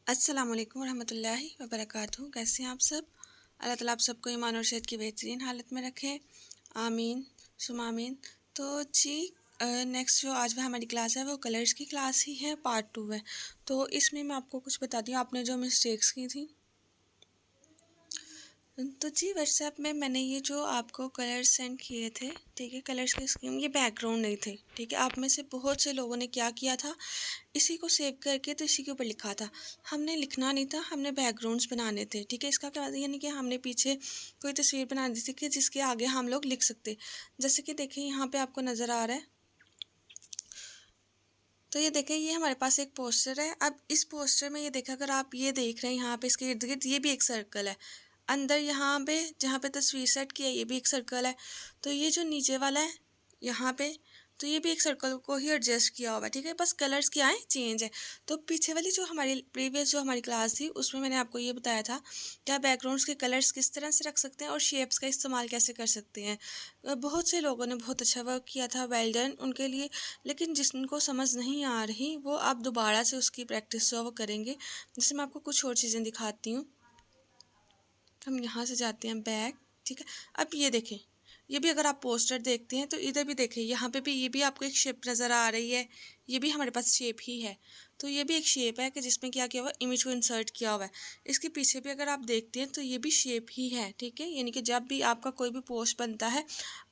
अस्सलाम वालेकुम रहमतुल्लाहि व बरकातहू। कैसे हैं आप सब? अल्लाह ताला आप सबको ईमान और सेहत की बेहतरीन हालत में रखे, आमीन सुमा आमीन। तो जी नेक्स्ट जो आज हमारी क्लास है वो कलर्स की क्लास ही है, पार्ट 2 है। तो इसमें मैं आपको कुछ बताती हूँ आपने जो मिस्टेक्स की थी। तो जी व्हाट्सएप में मैंने ये जो आपको कलर्स सेंड किए थे, ठीक है, कलर्स की स्कीम, ये बैकग्राउंड नहीं थे, ठीक है। आप में से बहुत से लोगों ने क्या किया था, इसी को सेव करके तो इसी के ऊपर लिखा था। हमने लिखना नहीं था, हमने बैकग्राउंड्स बनाने थे, ठीक है। इसका क्या मतलब, यानी कि हमने पीछे कोई तस्वीर बना दी थी कि जिसके आगे हम लोग लिख सकते। जैसे कि देखिए यहाँ पे आपको नज़र आ रहा है, तो ये देखें, ये हमारे पास एक पोस्टर है। अब इस पोस्टर में ये देखें, अगर आप ये देख रहे हैं यहाँ पे इसके इर्द गिर्द ये भी एक सर्कल है। अंदर यहाँ पे जहाँ पे तस्वीर सेट की है ये भी एक सर्कल है। तो ये जो नीचे वाला है यहाँ पे, तो ये भी एक सर्कल को ही एडजस्ट किया हुआ है, ठीक है। बस कलर्स क्या है, चेंज है। तो पीछे वाली जो हमारी प्रीवियस जो हमारी क्लास थी उसमें मैंने आपको ये बताया था क्या बैकग्राउंड्स के कलर्स किस तरह से रख सकते हैं और शेप्स का इस्तेमाल कैसे कर सकते हैं। बहुत से लोगों ने बहुत अच्छा वर्क किया था, वेल डन उनके लिए। लेकिन जिनको समझ नहीं आ रही वो आप दोबारा से उसकी प्रैक्टिस जो वो करेंगे। जैसे मैं आपको कुछ और चीज़ें दिखाती हूँ। हम यहाँ से जाते हैं बैक, ठीक है। अब ये देखें, ये भी अगर आप पोस्टर देखते हैं तो इधर भी देखें, यहाँ पे भी ये भी आपको एक शेप नज़र आ रही है। ये भी हमारे पास शेप ही है। तो ये भी एक शेप है कि जिसमें क्या किया हुआ है, इमेज को इंसर्ट किया हुआ है। इसके पीछे भी अगर आप देखते हैं तो ये भी शेप ही है, ठीक है। यानी कि जब भी आपका कोई भी पोस्ट बनता है,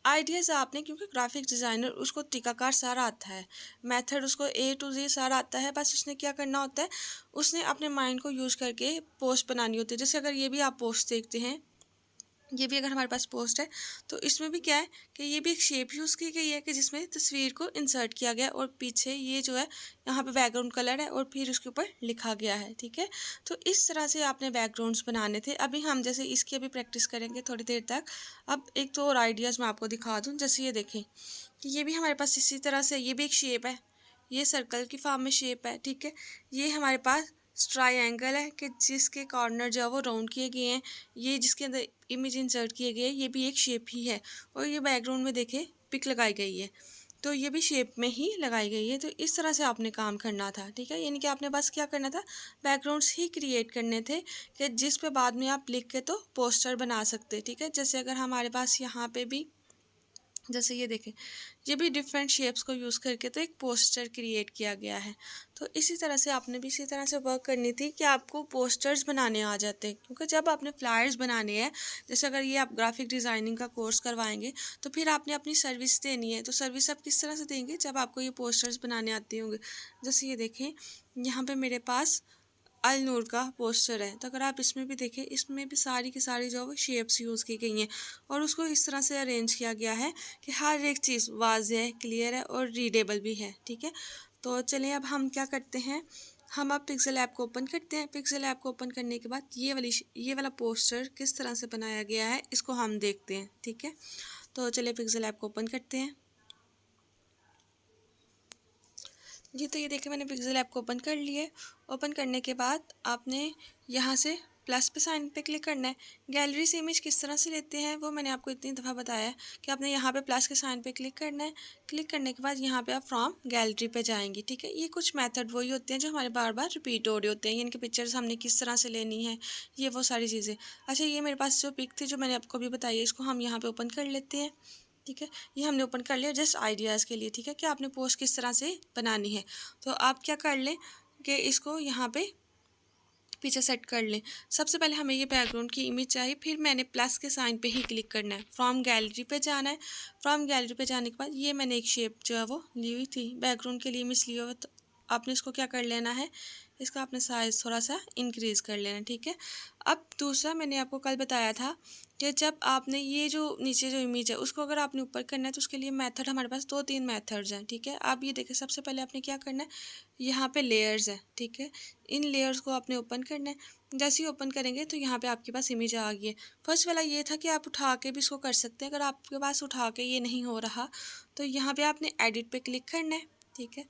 आइडियाज़ आपने, क्योंकि ग्राफिक डिज़ाइनर उसको तरीकाकार सारा आता है, मेथड उसको A to Z सारा आता है। बस उसने क्या करना होता है, उसने अपने माइंड को यूज़ करके पोस्ट बनानी होती है। जैसे अगर ये भी आप पोस्ट देखते हैं, ये भी अगर हमारे पास पोस्ट है, तो इसमें भी क्या है कि ये भी एक शेप यूज़ की गई है कि जिसमें तस्वीर को इंसर्ट किया गया है और पीछे ये जो है यहाँ पे बैकग्राउंड कलर है और फिर उसके ऊपर लिखा गया है, ठीक है। तो इस तरह से आपने बैकग्राउंड्स बनाने थे। अभी हम जैसे इसकी अभी प्रैक्टिस करेंगे थोड़ी देर तक। अब एक तो और आइडियाज़ मैं आपको दिखा दूँ। जैसे ये देखें कि ये भी हमारे पास इसी तरह से, ये भी एक शेप है, ये सर्कल की फॉर्म में शेप है, ठीक है। ये हमारे पास ट्रायंगल है कि जिसके कॉर्नर जो है वो राउंड किए गए हैं। ये जिसके अंदर इमेज इंसर्ट किए गए हैं, ये भी एक शेप ही है। और ये बैकग्राउंड में देखें पिक लगाई गई है, तो ये भी शेप में ही लगाई गई है। तो इस तरह से आपने काम करना था, ठीक है। यानी कि आपने बस क्या करना था, बैकग्राउंड्स ही क्रिएट करने थे कि जिस पे बाद में आप लिख के तो पोस्टर बना सकते, ठीक है। जैसे अगर हमारे पास यहाँ पे भी, जैसे ये देखें, ये भी डिफरेंट शेप्स को यूज़ करके तो एक पोस्टर क्रिएट किया गया है। तो इसी तरह से आपने भी इसी तरह से वर्क करनी थी कि आपको पोस्टर्स बनाने आ जाते हैं। क्योंकि जब आपने फ्लायर्स बनाने हैं, जैसे अगर ये आप ग्राफिक डिज़ाइनिंग का कोर्स करवाएंगे तो फिर आपने अपनी सर्विस देनी है। तो सर्विस आप किस तरह से देंगे, जब आपको ये पोस्टर्स बनाने आते होंगे। जैसे ये देखें, यहाँ पर मेरे पास अल नूर का पोस्टर है, तो अगर आप इसमें भी देखें, इसमें भी सारी की सारी जो है शेप्स यूज़ की गई हैं और उसको इस तरह से अरेंज किया गया है कि हर एक चीज़ वाज़ेह है, क्लियर है और रीडेबल भी है, ठीक है। तो चलिए अब हम क्या करते हैं, हम अब पिक्सेल ऐप को ओपन करते हैं। पिक्सेल ऐप को ओपन करने के बाद ये वाला पोस्टर किस तरह से बनाया गया है इसको हम देखते हैं, ठीक है। तो चलिए पिक्सेल ऐप को ओपन करते हैं। जी, तो ये देखिए मैंने पिक्सेल ऐप को ओपन कर लिए। ओपन करने के बाद आपने यहाँ से प्लस पे साइन पे क्लिक करना है। गैलरी से इमेज किस तरह से लेते हैं वो मैंने आपको इतनी दफ़ा बताया है कि आपने यहाँ पे प्लस के साइन पे क्लिक करना है। क्लिक करने के बाद यहाँ पे आप फ्रॉम गैलरी पे जाएंगे, ठीक है। ये कुछ मेथड वही होते हैं जो हमारे बार बार रिपीट हो रहे होते हैं। इनकी पिक्चर्स हमने किस तरह से लेनी है, ये वो सारी चीज़ें। अच्छा, ये मेरे पास जो पिक थी जो मैंने आपको अभी बताई है, इसको हम यहाँ पर ओपन कर लेते हैं, ठीक है। ये हमने ओपन कर लिया जस्ट आइडियाज़ के लिए, ठीक है, कि आपने पोस्ट किस तरह से बनानी है। तो आप क्या कर लें कि इसको यहाँ पे पीछे सेट कर लें। सबसे पहले हमें ये बैकग्राउंड की इमेज चाहिए, फिर मैंने प्लस के साइन पे ही क्लिक करना है। फ्रॉम गैलरी पे जाना है। फ्रॉम गैलरी पे जाने के बाद ये मैंने एक शेप जो है वो ली हुई थी, बैकग्राउंड के लिए इमेज ली हुई, तो आपने इसको क्या कर लेना है, इसका आपने साइज़ थोड़ा सा इंक्रीज़ कर लेना, ठीक है। अब दूसरा मैंने आपको कल बताया था कि जब आपने ये जो नीचे जो इमेज है उसको अगर आपने ऊपर करना है तो उसके लिए मेथड हमारे पास 2-3 मेथड्स हैं, ठीक है। आप ये देखें, सबसे पहले आपने क्या करना है, यहाँ पे लेयर्स है, ठीक है। इन लेयर्स को आपने ओपन करना है। जैसे ही ओपन करेंगे तो यहाँ पे आपके पास इमेज आ गई है। फर्स्ट वाला ये था कि आप उठा के भी इसको कर सकते हैं। अगर आपके पास उठा के ये नहीं हो रहा तो यहाँ पे आपने एडिट पे क्लिक करना है, ठीक है।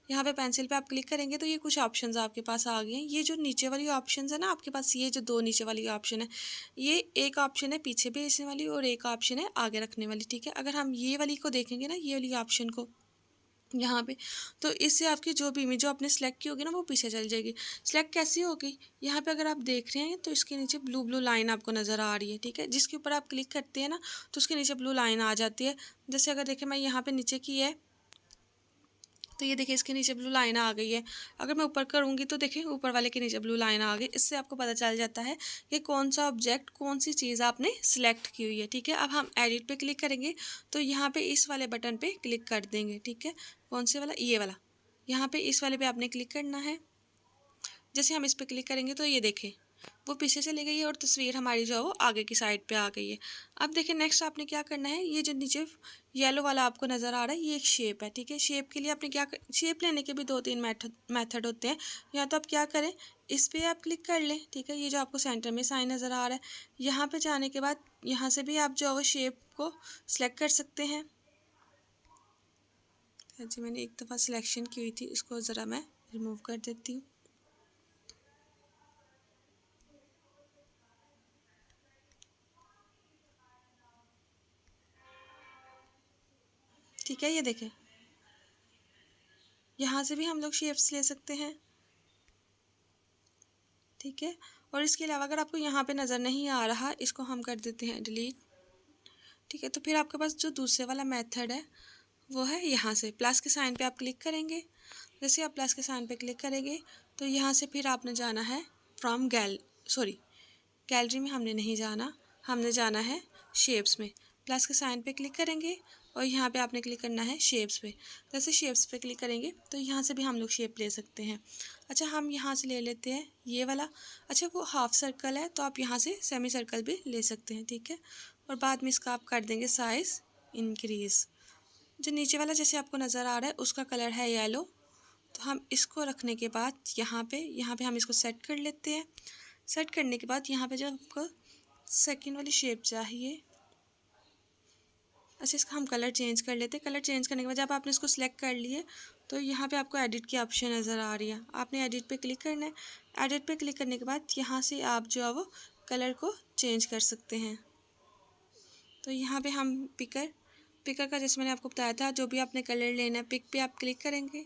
यहाँ पे पेंसिल पे आप क्लिक करेंगे तो ये कुछ ऑप्शंस आपके पास आ गए हैं। ये जो नीचे वाली ऑप्शंस है ना आपके पास, ये जो 2 नीचे वाली ऑप्शन है, ये एक ऑप्शन है पीछे भेजने वाली और एक ऑप्शन है आगे रखने वाली, ठीक है। अगर हम ये वाली को देखेंगे ना, ये वाली ऑप्शन को, यहाँ पे। तो इससे आपकी जो भी इमेज जो आपने सेलेक्ट की होगी ना वो पीछे चल जाएगी। सेलेक्ट कैसी होगी, यहाँ पे अगर आप देख रहे हैं तो इसके नीचे ब्लू ब्लू लाइन आपको नज़र आ रही है, ठीक है। जिसके ऊपर आप क्लिक करते हैं ना तो उसके नीचे ब्लू लाइन आ जाती है। जैसे अगर देखें मैं यहाँ पे नीचे की है तो ये देखिए इसके नीचे ब्लू लाइन आ गई है। अगर मैं ऊपर करूँगी तो देखिए ऊपर वाले के नीचे ब्लू लाइन आ गई। इससे आपको पता चल जाता है कि कौन सा ऑब्जेक्ट कौन सी चीज़ आपने सिलेक्ट की हुई है, ठीक है। अब हम एडिट पे क्लिक करेंगे तो यहाँ पे इस वाले बटन पे क्लिक कर देंगे, ठीक है। कौन से वाला, ये वाला, यहाँ पे इस वाले पे आपने क्लिक करना है। जैसे हम इस पर क्लिक करेंगे तो ये देखें वो पीछे चली गई है और तस्वीर हमारी जो है वो आगे की साइड पे आ गई है। अब देखिए नेक्स्ट आपने क्या करना है, ये जो नीचे येलो वाला आपको नज़र आ रहा है ये एक शेप है, ठीक है। शेप के लिए आपने क्या शेप लेने के भी 2-3 मेथड होते हैं। या तो आप क्या करें, इस पर आप क्लिक कर लें, ठीक है। ये जो आपको सेंटर में साइन नज़र आ रहा है, यहाँ पर जाने के बाद यहाँ से भी आप जो है वो शेप को सिलेक्ट कर सकते हैं। जी मैंने एक दफ़ा सिलेक्शन की हुई थी, इसको ज़रा मैं रिमूव कर देती हूँ। ठीक है, ये देखें यहाँ से भी हम लोग शेप्स ले सकते हैं, ठीक है। और इसके अलावा अगर आपको यहाँ पे नज़र नहीं आ रहा, इसको हम कर देते हैं डिलीट, ठीक है। तो फिर आपके पास जो दूसरे वाला मेथड है वो है यहाँ से प्लस के साइन पे आप क्लिक करेंगे। जैसे आप प्लस के साइन पे क्लिक करेंगे तो यहाँ से फिर आपने जाना है फ्रॉम गैलरी में हमने नहीं जाना, हमने जाना है शेप्स में। प्लस के साइन पे क्लिक करेंगे और यहाँ पे आपने क्लिक करना है शेप्स पे। जैसे शेप्स पे क्लिक करेंगे तो यहाँ से भी हम लोग शेप ले सकते हैं। अच्छा हम यहाँ से ले लेते हैं ये वाला। अच्छा वो हाफ सर्कल है तो आप यहाँ से सेमी सर्कल भी ले सकते हैं, ठीक है। और बाद में इसका आप कर देंगे साइज़ इंक्रीज़। जो नीचे वाला जैसे आपको नज़र आ रहा है उसका कलर है येलो, तो हम इसको रखने के बाद यहाँ पे हम इसको सेट कर लेते हैं। सेट करने के बाद यहाँ पे जब आपको सेकंड वाली शेप चाहिए, अच्छा इसका हम कलर चेंज कर लेते हैं। कलर चेंज करने के बाद जब आपने इसको सिलेक्ट कर लिए तो यहाँ पे आपको एडिट की ऑप्शन नज़र आ रही है, आपने एडिट पे क्लिक करना है। एडिट पे क्लिक करने के बाद यहाँ से आप जो है वो कलर को चेंज कर सकते हैं। तो यहाँ पे हम पिकर का जैसे मैंने आपको बताया था, जो भी आपने कलर लेना है पिक पे आप क्लिक करेंगे।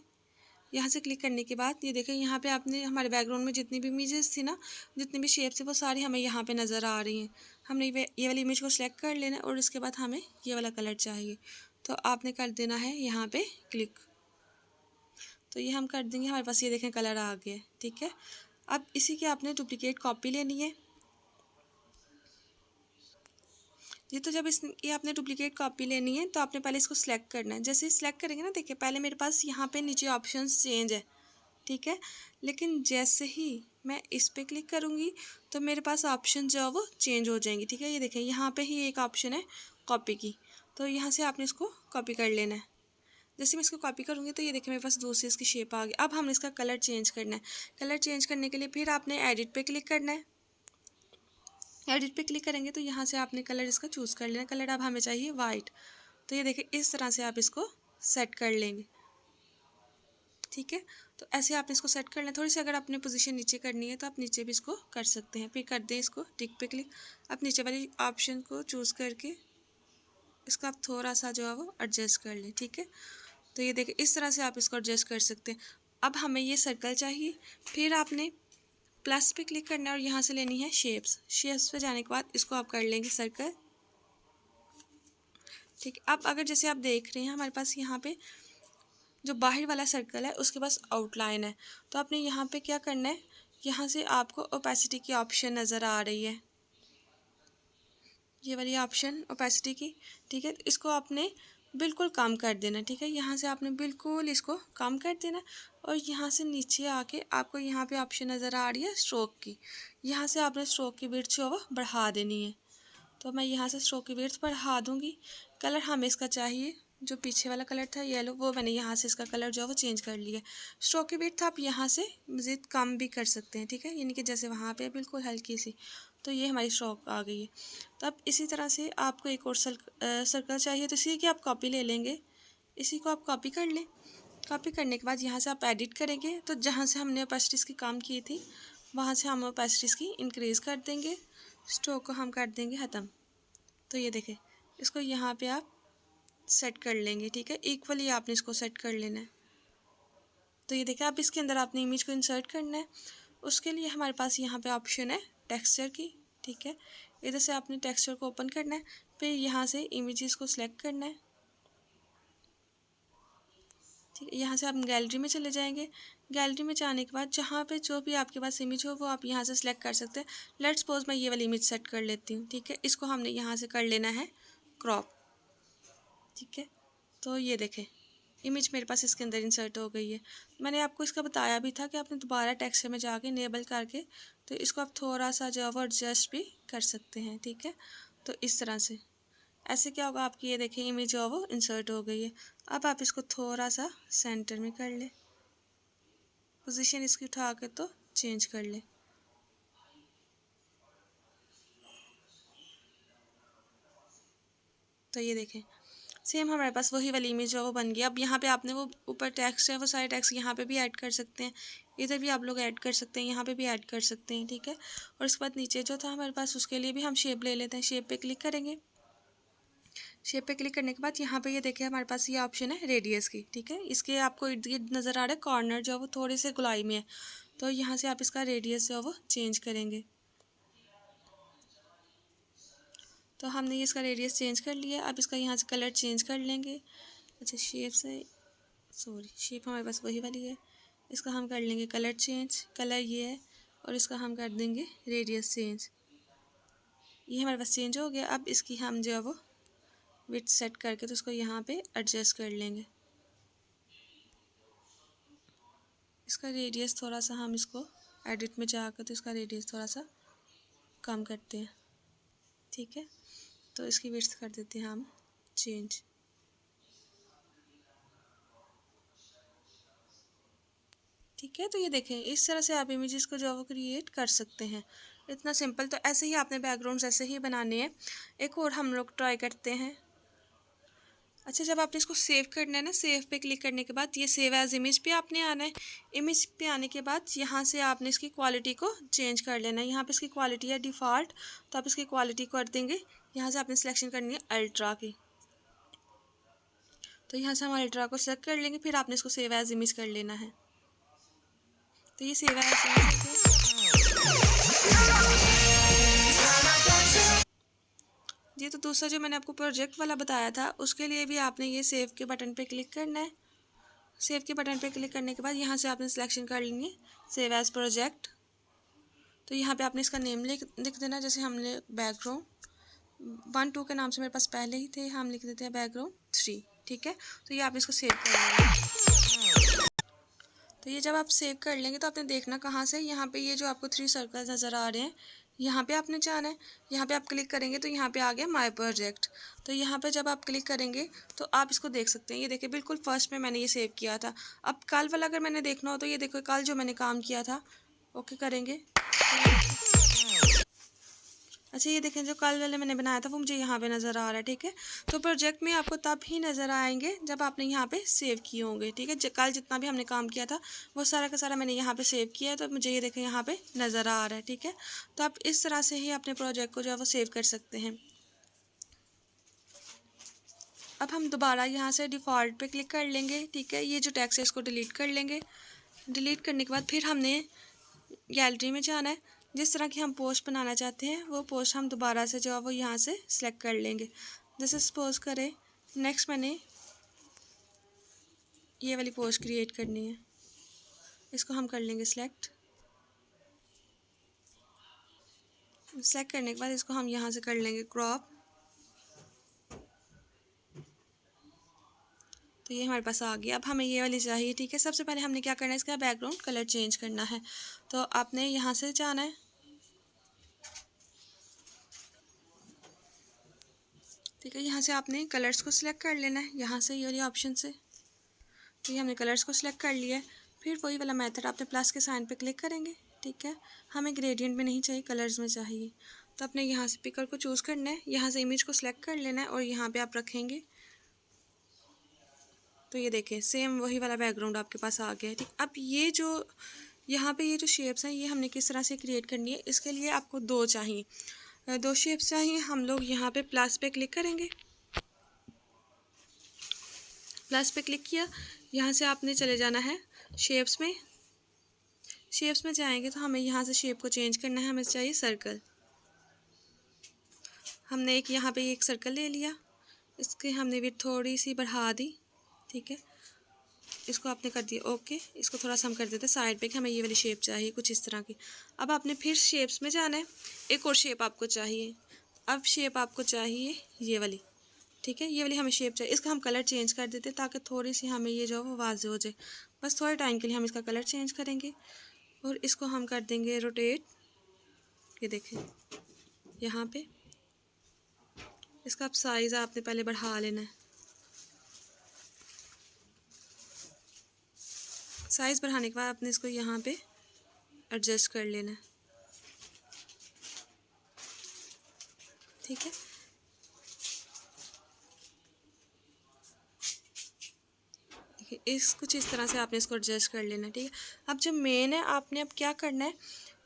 यहाँ से क्लिक करने के बाद ये देखें यहाँ पे आपने हमारे बैकग्राउंड में जितनी भी इमेजेस थी ना, जितनी भी शेप्स थी वो सारी हमें यहाँ पे नज़र आ रही हैं। हमने ये वाली इमेज को सिलेक्ट कर लेना है और इसके बाद हमें ये वाला कलर चाहिए तो आपने कर देना है यहाँ पे क्लिक। तो ये हम कर देंगे, हमारे पास ये देखें कलर आ गया, ठीक है। अब इसी की आपने डुप्लीकेट कॉपी लेनी है। ये तो जब इसकी आपने डुप्लीकेट कॉपी लेनी है तो आपने पहले इसको सिलेक्ट करना है। जैसे सिलेक्ट करेंगे ना, देखिए पहले मेरे पास यहाँ पे नीचे ऑप्शंस चेंज है, ठीक है। लेकिन जैसे ही मैं इस पर क्लिक करूँगी तो मेरे पास ऑप्शन जो है वो चेंज हो जाएंगी, ठीक है। ये देखें यहाँ पे ही एक ऑप्शन है कॉपी की, तो यहाँ से आपने इसको कॉपी कर लेना है। जैसे मैं इसको कॉपी करूँगी तो ये देखिए मेरे पास दूसरी इसकी शेप आ गई। अब हमने इसका कलर चेंज करना है। कलर चेंज करने के लिए फिर आपने एडिट पे क्लिक करना है। एडिट पे क्लिक करेंगे तो यहाँ से आपने कलर इसका चूज़ कर लेना। कलर अब हमें चाहिए वाइट, तो ये देखिए इस तरह से आप इसको सेट कर लेंगे, ठीक है। तो ऐसे आप इसको सेट कर लें। थोड़ी सी अगर आपने पोजीशन नीचे करनी है तो आप नीचे भी इसको कर सकते हैं। फिर कर दें इसको टिक पे क्लिक। आप नीचे वाली ऑप्शन को चूज़ करके इसका आप थोड़ा सा जो है वो एडजस्ट कर लें, ठीक है। तो ये देखिए इस तरह से आप इसको एडजस्ट कर सकते हैं। अब हमें ये सर्कल चाहिए, फिर आपने प्लस पे क्लिक करना है और यहाँ से लेनी है शेप्स पे जाने के बाद इसको आप कर लेंगे सर्कल, ठीक है। अब अगर जैसे आप देख रहे हैं हमारे पास यहाँ पे जो बाहर वाला सर्कल है उसके पास आउटलाइन है, तो आपने यहाँ पे क्या करना है, यहाँ से आपको ओपेसिटी की ऑप्शन नज़र आ रही है, ये वाली ऑप्शन ओपेसिटी की, ठीक है। इसको आपने बिल्कुल कम कर देना, ठीक है। यहाँ से आपने बिल्कुल इसको कम कर देना और यहाँ से नीचे आके आपको यहाँ पे ऑप्शन नज़र आ रही है स्ट्रोक की, यहाँ से आपने स्ट्रोक की विड्थ जो है वो बढ़ा देनी है। तो मैं यहाँ से स्ट्रोक की विड्थ बढ़ा दूँगी। कलर हमें इसका चाहिए जो पीछे वाला कलर था येलो, वो मैंने यहाँ से इसका कलर जो है वो चेंज कर लिया। स्ट्रोक की विड्थ आप यहाँ से मज़ीद कम भी कर सकते हैं, ठीक है। यानी कि जैसे वहाँ पे बिल्कुल हल्की सी, तो ये हमारी स्ट्रोक आ गई है। तो अब इसी तरह से आपको एक और सर्कल चाहिए तो इसी की आप कॉपी ले लेंगे, इसी को आप कॉपी कर लें। कॉपी करने के बाद यहाँ से आप एडिट करेंगे तो जहाँ से हमने ओपेसिटीज़ की काम की थी वहाँ से हम ओपेसिटीज़ की इंक्रीज़ कर देंगे, स्ट्रोक को हम कर देंगे ख़त्म। तो ये देखें इसको यहाँ पे आप सेट कर लेंगे, ठीक है। इक्वली आपने इसको सेट कर लेना है। तो ये देखिए, अब इसके अंदर आपने इमेज को इंसर्ट करना है। उसके लिए हमारे पास यहाँ पे ऑप्शन है टेक्सचर की, ठीक है। इधर से आपने टेक्सचर को ओपन करना है, फिर यहाँ से इमेजेस को सिलेक्ट करना है, ठीक है। यहाँ से आप गैलरी में चले जाएंगे। गैलरी में जाने के बाद जहाँ पे जो भी आपके पास इमेज हो वो आप यहाँ से सिलेक्ट कर सकते हैं। लेट्स सपोज मैं ये वाली इमेज सेट कर लेती हूँ, ठीक है। इसको हमने यहाँ से कर लेना है क्रॉप, ठीक है। तो ये देखें, इमेज मेरे पास इसके अंदर इंसर्ट हो गई है। मैंने आपको इसका बताया भी था कि आपने दोबारा टेक्सचर में जाके इनेबल करके तो इसको आप थोड़ा सा जो है वो एडजस्ट भी कर सकते हैं, ठीक है। तो इस तरह से ऐसे क्या होगा, आपकी ये देखें इमेज जो है वो इंसर्ट हो गई है। अब आप इसको थोड़ा सा सेंटर में कर ले, पोजीशन इसकी उठा के तो चेंज कर ले। तो ये देखें, सेम हमारे पास वही वाली इमेज जो है वो बन गई। अब यहाँ पे आपने वो ऊपर टेक्स्ट है वो सारे टेक्स्ट यहाँ पे भी ऐड कर सकते हैं, इधर भी आप लोग ऐड कर सकते हैं, यहाँ पे भी ऐड कर सकते हैं, ठीक है। और उसके बाद नीचे जो था हमारे पास उसके लिए भी हम शेप ले लेते हैं। शेप पे क्लिक करेंगे। शेप पे क्लिक करने के बाद यहाँ पे ये देखिए हमारे पास ये ऑप्शन है रेडियस की, ठीक है। इसके आपको इर्द गिर्द नज़र आ रहा है कॉर्नर जो है वो थोड़े से गुलाई में है, तो यहाँ से आप इसका रेडियस जो है वो चेंज करेंगे। तो हमने ये इसका रेडियस चेंज कर लिया। अब इसका यहाँ से कलर चेंज कर लेंगे। अच्छा, शेप से शेप हमारे पास वही वाली है। इसका हम कर लेंगे कलर चेंज, कलर ये है, और इसका हम कर देंगे रेडियस चेंज। ये हमारे पास चेंज हो गया। अब इसकी हम जो है वो विड्थ सेट करके तो इसको यहाँ पे एडजस्ट कर लेंगे। इसका रेडियस थोड़ा सा हम इसको एडिट में जाकर तो इसका रेडियस थोड़ा सा कम करते हैं, ठीक है। तो इसकी विड्थ कर देते हैं हम चेंज। ठीक है, तो ये देखें इस तरह से आप इमेजेस को जो है वो क्रिएट कर सकते हैं। इतना सिंपल। तो ऐसे ही आपने बैकग्राउंड्स ऐसे ही बनाने हैं। एक और हम लोग ट्राई करते हैं। अच्छा, जब आपने इसको सेव करना है ना, सेव पे क्लिक करने के बाद ये सेव एज इमेज पे आपने आना है। इमेज पे आने के बाद यहाँ से आपने इसकी क्वालिटी को चेंज कर लेना है। यहाँ पे इसकी क्वालिटी है डिफ़ॉल्ट, तो आप इसकी क्वालिटी कर देंगे। यहाँ से आपने सिलेक्शन करनी है अल्ट्रा की, तो यहाँ से हम अल्ट्रा को सेलेक्ट कर लेंगे। फिर आपने इसको सेव एज इमेज कर लेना है। तो ये सेव एज इमेज है। ये तो दूसरा जो मैंने आपको प्रोजेक्ट वाला बताया था उसके लिए भी आपने ये सेव के बटन पे क्लिक करना है। सेव के बटन पे क्लिक करने के बाद यहाँ से आपने सिलेक्शन कर लेंगे सेव एज प्रोजेक्ट। तो यहाँ पे आपने इसका नेम लिख देना। जैसे हमने बैकग्राउंड 1 2 के नाम से मेरे पास पहले ही थे, हम लिख देते हैं बैकग्राउंड 3, ठीक है। तो ये आपने इसको सेव कर लेंगे। तो ये जब आप सेव कर लेंगे तो आपने देखना कहाँ से, यहाँ पे ये जो आपको 3 सर्कल नज़र आ रहे हैं यहाँ पे आपने जाना है। यहाँ पे आप क्लिक करेंगे तो यहाँ पे आ गया माय प्रोजेक्ट। तो यहाँ पे जब आप क्लिक करेंगे तो आप इसको देख सकते हैं। ये देखिए बिल्कुल फर्स्ट में मैंने ये सेव किया था। अब कल वाला अगर मैंने देखना हो तो ये देखो कल जो मैंने काम किया था, ओके करेंगे। अच्छा, ये देखें जो कल वाले मैंने बनाया था वो मुझे यहाँ पे नज़र आ रहा है, ठीक है। तो प्रोजेक्ट में आपको तब ही नज़र आएंगे जब आपने यहाँ पे सेव किए होंगे, ठीक है। कल जितना भी हमने काम किया था वो सारा का सारा मैंने यहाँ पे सेव किया है, तो मुझे ये देखें यहाँ पे नज़र आ रहा है, ठीक है। तो आप इस तरह से ही अपने प्रोजेक्ट को जो है वो सेव कर सकते हैं। अब हम दोबारा यहाँ से डिफ़ॉल्ट पे क्लिक कर लेंगे, ठीक है। ये जो टेक्स्ट है इसको डिलीट कर लेंगे। डिलीट करने के बाद फिर हमने गैलरी में जाना है। जिस तरह की हम पोस्ट बनाना चाहते हैं वो पोस्ट हम दोबारा से जो है वो यहाँ से सिलेक्ट कर लेंगे। जैसे सपोज करें नेक्स्ट मैंने ये वाली पोस्ट क्रिएट करनी है, इसको हम कर लेंगे सिलेक्ट। सेलेक्ट करने के बाद इसको हम यहाँ से कर लेंगे क्रॉप। तो ये हमारे पास आ गया। अब हमें ये वाली चाहिए, ठीक है। सबसे पहले हमने क्या करना है, इसका बैकग्राउंड कलर चेंज करना है। तो आपने यहाँ से जाना है, ठीक है। यहाँ से आपने कलर्स को सिलेक्ट कर लेना है, यहाँ से ये वाली ऑप्शन से। तो ये हमने कलर्स को सिलेक्ट कर लिया है। फिर वही वाला मेथड आपने प्लस के साइन पे क्लिक करेंगे, ठीक है। हमें ग्रेडियंट में नहीं चाहिए, कलर्स में चाहिए। तो अपने यहाँ से पिकर को चूज़ करना है, यहाँ से इमेज को सिलेक्ट कर लेना है और यहाँ पे आप रखेंगे। तो ये देखें सेम वही वाला बैकग्राउंड आपके पास आ गया है, ठीक। अब ये जो यहाँ पे ये जो शेप्स हैं ये हमने किस तरह से क्रिएट करनी है, इसके लिए आपको 2 चाहिए, 2 शेप्स चाहिए। हम लोग यहाँ पे प्लस पे क्लिक करेंगे। प्लस पे क्लिक किया, यहाँ से आपने चले जाना है शेप्स में। शेप्स में जाएंगे तो हमें यहाँ से शेप को चेंज करना है, हमें चाहिए सर्कल। हमने एक यहाँ पे एक सर्कल ले लिया, इसके हमने भी थोड़ी सी बढ़ा दी, ठीक है। इसको आपने कर दिया ओके। इसको थोड़ा सा हम कर देते साइड पे कि हमें ये वाली शेप चाहिए कुछ इस तरह की। अब आपने फिर शेप्स में जाना है, एक और शेप आपको चाहिए। अब शेप आपको चाहिए ये वाली, ठीक है, ये वाली हमें शेप चाहिए। इसका हम कलर चेंज कर देते ताकि थोड़ी सी हमें ये जो है वो वाज़ेह हो जाए। बस थोड़े टाइम के लिए हम इसका कलर चेंज करेंगे और इसको हम कर देंगे रोटेट। ये देखें यहाँ पे इसका अब साइज़ आपने पहले बढ़ा लेना है। साइज़ बढ़ाने के बाद आपने इसको यहाँ पे एडजस्ट कर लेना है, ठीक है। इस कुछ इस तरह से आपने इसको एडजस्ट कर लेना है, ठीक है। अब जो मेन है आपने अब क्या करना है,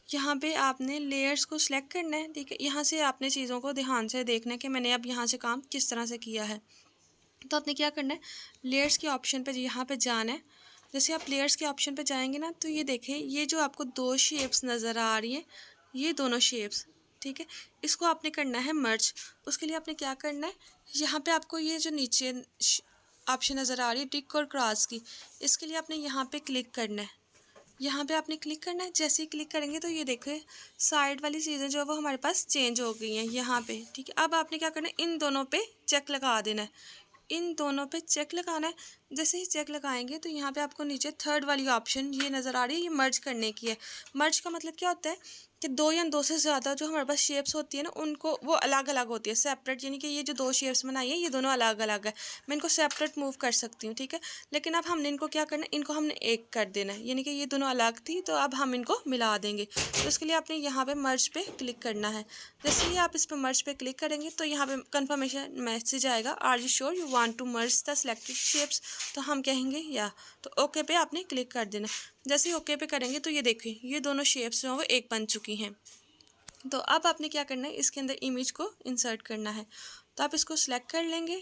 यहाँ पे आपने लेयर्स को सिलेक्ट करना है, ठीक है। यहाँ से आपने चीज़ों को ध्यान से देखना है कि मैंने अब यहाँ से काम किस तरह से किया है। तो आपने क्या करना है, लेयर्स के ऑप्शन पे यहाँ पे जाना है। जैसे आप लेयर्स के ऑप्शन पे जाएंगे ना, तो ये देखें ये जो आपको दो शेप्स नज़र आ रही हैं, ये दोनों शेप्स, ठीक है, इसको आपने करना है मर्ज। उसके लिए आपने क्या करना है, यहाँ पे आपको ये जो नीचे ऑप्शन नज़र आ रही है टिक और क्रॉस की, इसके लिए आपने यहाँ पे क्लिक करना है। यहाँ पे आपने क्लिक करना है, जैसे ही क्लिक करेंगे तो ये देखें साइड वाली चीज़ें जो है वो हमारे पास चेंज हो गई हैं यहाँ पे, ठीक है। अब आपने क्या करना है, इन दोनों पे चेक लगा देना है, इन दोनों पे चेक लगाना है। जैसे ही चेक लगाएंगे तो यहाँ पे आपको नीचे थर्ड वाली ऑप्शन ये नज़र आ रही है, ये मर्ज करने की है। मर्ज का मतलब क्या होता है कि दो या दो से ज़्यादा जो हमारे पास शेप्स होती है ना, उनको वो अलग अलग होती है, सेपरेट, यानी कि ये जो दो शेप्स बनाई है ये दोनों अलग अलग है, मैं इनको सेपरेट मूव कर सकती हूँ, ठीक है। लेकिन अब हमने इनको क्या करना है, इनको हमने एक कर देना है, यानी कि ये दोनों अलग थी तो अब हम इनको मिला देंगे। तो इसके लिए आपने यहाँ पे मर्ज पे क्लिक करना है। जैसे ही आप इस पर मर्ज पे क्लिक करेंगे तो यहाँ पे कंफर्मेशन मैसेज आएगा, are you sure you want to merge the selected shapes. तो हम कहेंगे या, तो ओके पे आपने क्लिक कर देना। जैसे ही ओके पे करेंगे तो ये देखिए ये दोनों शेप्स जो हैं वो एक बन चुकी हैं। तो अब आपने क्या करना है, इसके अंदर इमेज को इंसर्ट करना है। तो आप इसको सिलेक्ट कर लेंगे।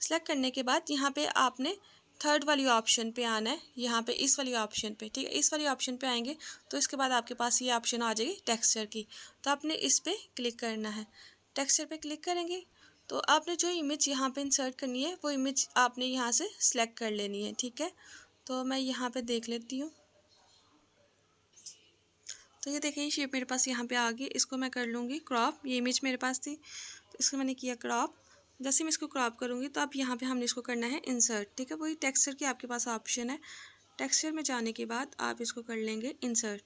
सिलेक्ट करने के बाद यहाँ पे आपने थर्ड वाली ऑप्शन पे आना है, यहाँ पे इस वाली ऑप्शन पे, ठीक है। इस वाली ऑप्शन पे आएंगे तो इसके बाद आपके पास ये ऑप्शन आ जाएगी टेक्सचर की, तो आपने इस पे क्लिक करना है। टेक्सचर पे क्लिक करेंगे तो आपने जो इमेज यहाँ पे इंसर्ट करनी है वो इमेज आपने यहाँ से सिलेक्ट कर लेनी है, ठीक है। तो मैं यहाँ पे देख लेती हूँ। तो ये देखिए ये शेप मेरे पास यहाँ पे आ गई, इसको मैं कर लूँगी क्रॉप। ये इमेज मेरे पास थी तो इसको मैंने किया क्रॉप। जैसे मैं इसको क्रॉप करूँगी तो अब यहाँ पे हमने इसको करना है इंसर्ट, ठीक है। वही टेक्सचर की आपके पास ऑप्शन है, टेक्सचर में जाने के बाद आप इसको कर लेंगे इंसर्ट।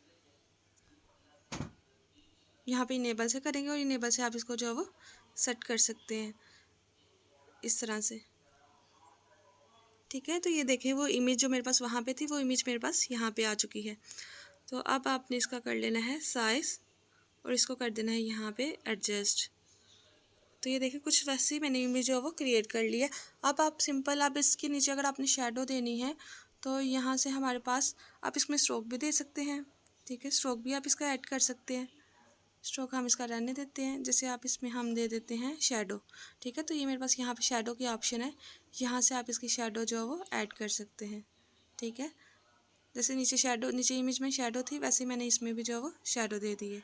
यहाँ पे इनेबल से करेंगे और इनेबल से आप इसको जो है वो सेट कर सकते हैं इस तरह से, ठीक है। तो ये देखें वो इमेज जो मेरे पास वहाँ पे थी वो इमेज मेरे पास यहाँ पे आ चुकी है। तो अब आपने इसका कर लेना है साइज़ और इसको कर देना है यहाँ पे एडजस्ट। तो ये देखिए कुछ वैसे ही मैंने इमेज जो है वो क्रिएट कर लिया। अब आप सिंपल आप इसके नीचे अगर आपने शेडो देनी है तो यहाँ से हमारे पास आप इसमें स्ट्रोक भी दे सकते हैं, ठीक है। स्ट्रोक भी आप इसका ऐड कर सकते हैं। स्ट्रोक हम इसका रहने देते हैं, जैसे आप इसमें हम दे देते हैं शेडो, ठीक है। तो ये मेरे पास यहाँ पे शेडो की ऑप्शन है, यहाँ से आप इसकी शेडो जो है वो ऐड कर सकते हैं, ठीक है। जैसे नीचे शेडो, नीचे इमेज में शेडो थी वैसे मैंने इसमें भी जो है वो शेडो दे दी है।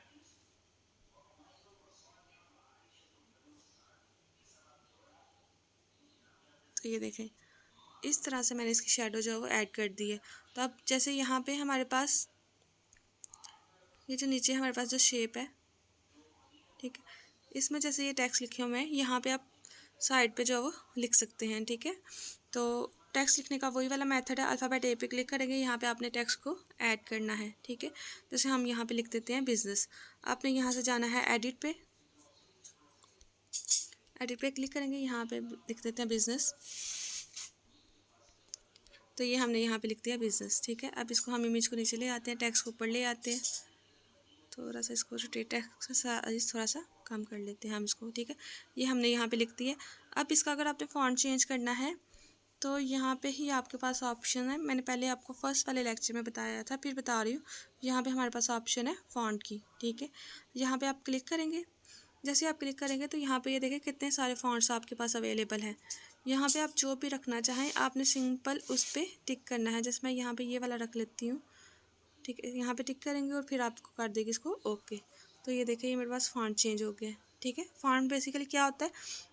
तो ये देखें इस तरह से मैंने इसकी शेडो जो है वो ऐड कर दी है। तो अब जैसे यहाँ पे हमारे पास ये जो नीचे हमारे पास जो शेप है, ठीक है, इसमें जैसे ये टेक्स्ट लिखे हुए हैं यहाँ पे आप साइड पे जो है वो लिख सकते हैं, ठीक है। तो टेक्स्ट लिखने का वही वाला मेथड है, अल्फ़ाबेट ए पे क्लिक करेंगे, यहाँ पे आपने टेक्स्ट को ऐड करना है, ठीक है। जैसे हम यहाँ पे लिख देते हैं बिजनेस, आपने यहाँ से जाना है एडिट पे, एडिट पे क्लिक करेंगे, यहाँ पे लिख देते हैं बिजनेस। तो ये हमने यहाँ पे लिख दिया बिजनेस, ठीक है। अब इसको हम इमेज को नीचे ले आते हैं, टेक्स्ट को ऊपर ले आते हैं, थोड़ा सा इसको रोटेट टेक्स्ट थोड़ा सा कम कर लेते हैं हम इसको, ठीक है। ये हमने यहाँ पे लिख दिया। अब इसका अगर आपने फ़ॉन्ट चेंज करना है तो यहाँ पे ही आपके पास ऑप्शन है, मैंने पहले आपको फर्स्ट वाले लेक्चर में बताया था फिर बता रही हूँ। यहाँ पे हमारे पास ऑप्शन है फ़ॉन्ट की, ठीक है। यहाँ पे आप क्लिक करेंगे, जैसे आप क्लिक करेंगे तो यहाँ पे ये देखें कितने सारे फ़ॉन्ट्स आपके पास अवेलेबल हैं, यहाँ पे आप जो भी रखना चाहें आपने सिंपल उस पर टिक करना है। जैसे मैं यहाँ पे ये वाला रख लेती हूँ, ठीक है, यहाँ पे टिक करेंगे और फिर आपको कर देगी इसको ओके। तो ये देखिए ये मेरे पास फॉन्ट चेंज हो गया है, ठीक है। फॉन्ट बेसिकली क्या होता है,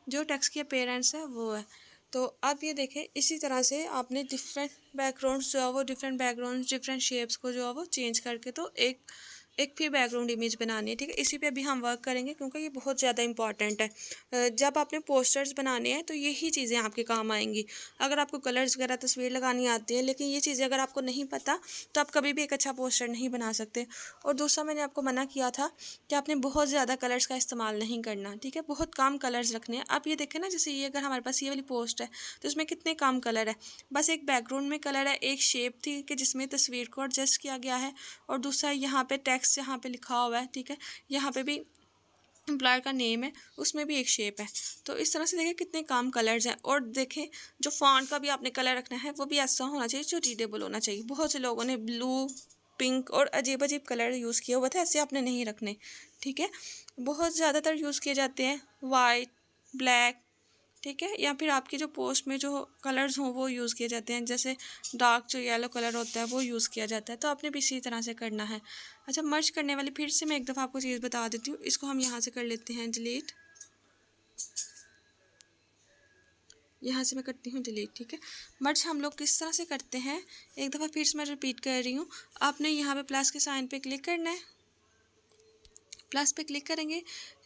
जो टेक्स्ट की अपीयरेंस है वो है। तो अब ये देखें इसी तरह से आपने डिफरेंट बैकग्राउंड्स जो है वो डिफरेंट बैकग्राउंड्स डिफरेंट शेप्स को जो है वो चेंज करके तो एक फिर बैकग्राउंड इमेज बनानी है, ठीक है। इसी पे अभी हम वर्क करेंगे क्योंकि ये बहुत ज़्यादा इंपॉर्टेंट है। जब आपने पोस्टर्स बनाने हैं तो यही चीज़ें आपके काम आएंगी। अगर आपको कलर्स वगैरह तस्वीर लगानी आती है लेकिन ये चीज़ें अगर आपको नहीं पता तो आप कभी भी एक अच्छा पोस्टर नहीं बना सकते। और दूसरा मैंने आपको मना किया था कि आपने बहुत ज़्यादा कलर्स का इस्तेमाल नहीं करना, ठीक है, बहुत कम कलर्स रखने हैं। आप ये देखें ना, जैसे ये अगर हमारे पास ये वाली पोस्ट है तो इसमें कितने कम कलर है, बस एक बैकग्राउंड में कलर है, एक शेप थी कि जिसमें तस्वीर को एडजस्ट किया गया है, और दूसरा यहाँ पे टेक्स्ट यहाँ पे लिखा हुआ है, ठीक है, यहाँ पे भी एम्प्लॉयर का नेम है, उसमें भी एक शेप है। तो इस तरह से देखें कितने कम कलर्स हैं। और देखें जो फॉन्ट का भी आपने कलर रखना है वो भी ऐसा होना चाहिए जो रीडेबल होना चाहिए। बहुत से लोगों ने ब्लू, पिंक और अजीब अजीब कलर यूज़ किया हुआ था, ऐसे आपने नहीं रखने, ठीक है। बहुत ज़्यादातर यूज़ किए जाते हैं वाइट, ब्लैक, ठीक है, या फिर आपकी जो पोस्ट में जो कलर्स हों वो यूज़ किए जाते हैं। जैसे डार्क जो येलो कलर होता है वो यूज़ किया जाता है। तो आपने भी इसी तरह से करना है। अच्छा, मर्ज करने वाली फिर से मैं एक दफ़ा आपको चीज़ बता देती हूँ। इसको हम यहाँ से कर लेते हैं डिलीट, यहाँ से मैं करती हूँ डिलीट, ठीक है। मर्ज हम लोग किस तरह से करते हैं, एक दफ़ा फिर से मैं रिपीट कर रही हूँ। आपने यहाँ पे प्लस के साइन पे क्लिक करना है, प्लस पे क्लिक करेंगे,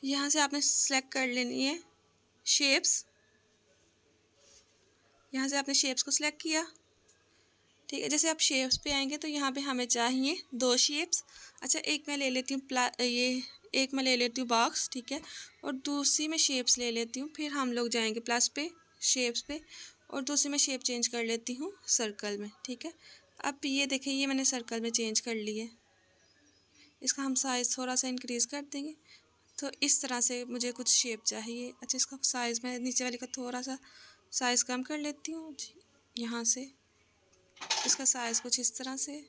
यहाँ से आपने सेलेक्ट कर लेनी है शेप्स, यहाँ से आपने शेप्स को सिलेक्ट किया, ठीक है। जैसे आप शेप्स पे आएंगे तो यहाँ पे हमें चाहिए 2 शेप्स। अच्छा, एक मैं ले लेती हूँ एक मैं ले लेती हूँ बॉक्स, ठीक है, और दूसरी में शेप्स ले लेती हूँ। फिर हम लोग जाएंगे प्लस पे, शेप्स पे, और दूसरी में शेप चेंज कर लेती हूँ सर्कल में, ठीक है। अब ये देखिए ये मैंने सर्कल में चेंज कर ली है, इसका हम साइज़ थोड़ा सा इंक्रीज़ कर देंगे। तो इस तरह से मुझे कुछ शेप चाहिए। अच्छा, इसका साइज़ मैं नीचे वाली का थोड़ा सा साइज़ कम कर लेती हूँ, यहाँ से इसका साइज़ कुछ इस तरह से,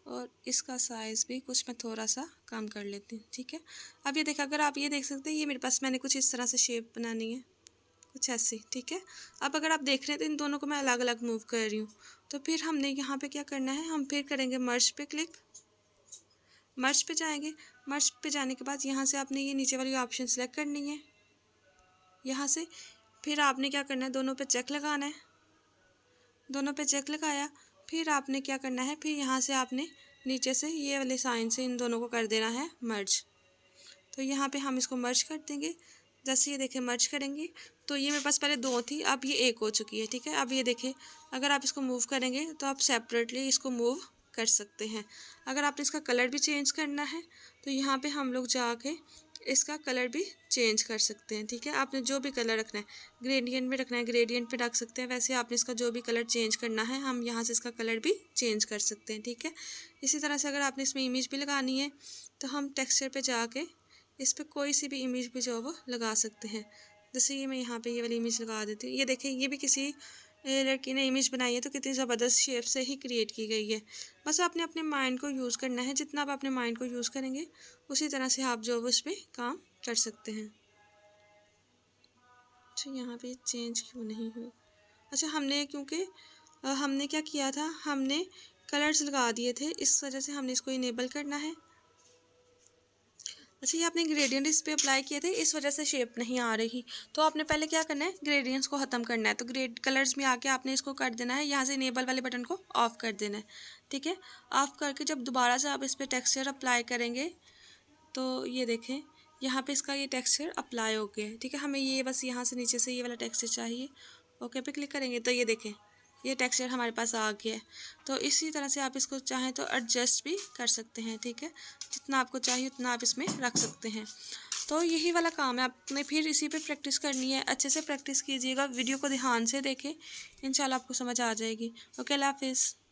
और इसका साइज़ भी कुछ मैं थोड़ा सा कम कर लेती हूँ, ठीक है। अब ये देखा, अगर आप ये देख सकते हैं ये मेरे पास मैंने कुछ इस तरह से शेप बनानी है, कुछ ऐसी, ठीक है। अब अगर आप देख रहे हैं तो इन दोनों को मैं अलग अलग मूव कर रही हूँ। तो फिर हमने यहाँ पे क्या करना है, हम फिर करेंगे मर्ज पे क्लिक, मर्ज पे जाएंगे। मर्ज पे जाने के बाद यहाँ से आपने ये नीचे वाली ऑप्शन सेलेक्ट करनी है, यहाँ से फिर आपने क्या करना है, दोनों पे चेक लगाना है। दोनों पे चेक लगाया, फिर आपने क्या करना है, फिर यहाँ से आपने नीचे से ये वाले साइन से इन दोनों को कर देना है मर्ज। तो यहाँ पे हम इसको मर्ज कर देंगे। जैसे ये देखें मर्ज करेंगे तो ये मेरे पास पहले 2 थी, अब ये 1 हो चुकी है, ठीक है। अब ये देखें अगर आप इसको मूव करेंगे तो आप सेपरेटली इसको मूव कर सकते हैं। अगर आपने इसका कलर भी चेंज करना है तो यहाँ पे हम लोग जाके इसका कलर भी चेंज कर सकते हैं, ठीक है। आपने जो भी कलर रखना है, ग्रेडियंट में रखना है ग्रेडियंट पे रख सकते हैं। वैसे आपने इसका जो भी कलर चेंज करना है हम यहाँ से इसका कलर भी चेंज कर सकते हैं, ठीक है। इसी तरह से अगर आपने इसमें इमेज भी लगानी है तो हम टेक्सचर पे जाके इस पर कोई सी भी इमेज भी जो वो लगा सकते हैं। जैसे ये मैं यहाँ पे ये वाली इमेज लगा देती हूँ। ये देखें ये भी किसी लड़की ने इमेज बनाई है तो कितनी ज़बरदस्त शेप से ही क्रिएट की गई है। बस आपने अपने माइंड को यूज़ करना है, जितना आप अपने माइंड को यूज़ करेंगे उसी तरह से आप जो उस पर काम कर सकते हैं। अच्छा, यहाँ पे चेंज क्यों नहीं हुई? अच्छा, क्योंकि हमने क्या किया था, हमने कलर्स लगा दिए थे, इस वजह से हमने इसको इनेबल करना है। अच्छा, ये आपने ग्रेडियंट इस पर अप्लाई किए थे, इस वजह से शेप नहीं आ रही। तो आपने पहले क्या करना है, ग्रेडियंट्स को ख़त्म करना है। तो कलर्स में आके आपने इसको कर देना है, यहाँ से इनेबल वाले बटन को ऑफ़ कर देना है, ठीक है। ऑफ़ करके जब दोबारा से आप इस पर टेक्सचर अप्लाई करेंगे तो ये देखें यहाँ पे इसका ये टेक्सचर अप्लाई हो गया है, ठीक है। हमें ये बस यहाँ से नीचे से ये वाला टेक्सचर चाहिए, ओके पे क्लिक करेंगे तो ये देखें ये टेक्सचर हमारे पास आ गया है। तो इसी तरह से आप इसको चाहें तो एडजस्ट भी कर सकते हैं, ठीक है। जितना आपको चाहिए उतना आप इसमें रख सकते हैं। तो यही वाला काम है, आपने फिर इसी पे प्रैक्टिस करनी है। अच्छे से प्रैक्टिस कीजिएगा, वीडियो को ध्यान से देखें, इंशाल्लाह आपको समझ आ जाएगी। ओके, अल्लाह हाफिज़।